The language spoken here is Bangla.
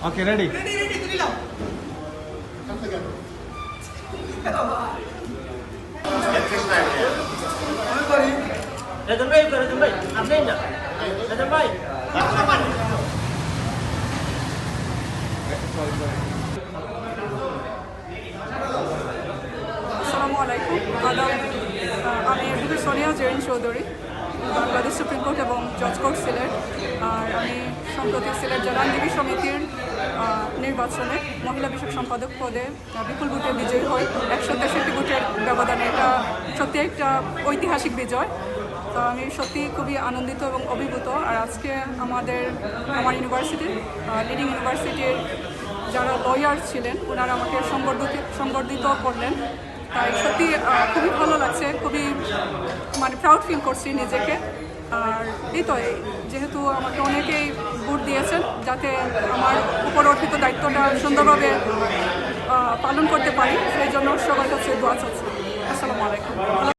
ওকে রেডি Reজন ভাই আপনি না reজন ভাই আসসালামু আলাইকুম আদাব আমি advocate Sonia Jerin Chowdhury Bangladesh supreme court এবং জজ কোর্ট সিলেট আর আমি সম্প্রতি সিলেট জেলা আইনজীবী সমিতির নির্বাচনে মহিলা বিষয়ক সম্পাদক পদে বিপুল ভোটে বিজয়ী হই 163 ভোটের ব্যবধানে। এটা সত্যি একটা ঐতিহাসিক বিজয়। তো আমি সত্যি খুবই আনন্দিত এবং অভিভূত। আর আজকে আমার ইউনিভার্সিটির লিডিং ইউনিভার্সিটির যারা লয়ার ছিলেন ওনারা আমাকে সংবর্ধিত করলেন। তাই সত্যি খুবই ভালো লাগছে, খুবই প্রাউড ফিল করছি নিজেকে। আর এই তো যেহেতু আমাকে অনেকেই ভোট দিয়েছেন যাতে আমার উপর অর্পিত দায়িত্বটা সুন্দরভাবে পালন করতে পারি, সেই জন্য সবার কাছে দোয়া চাচ্ছি। আসসালামু আলাইকুম।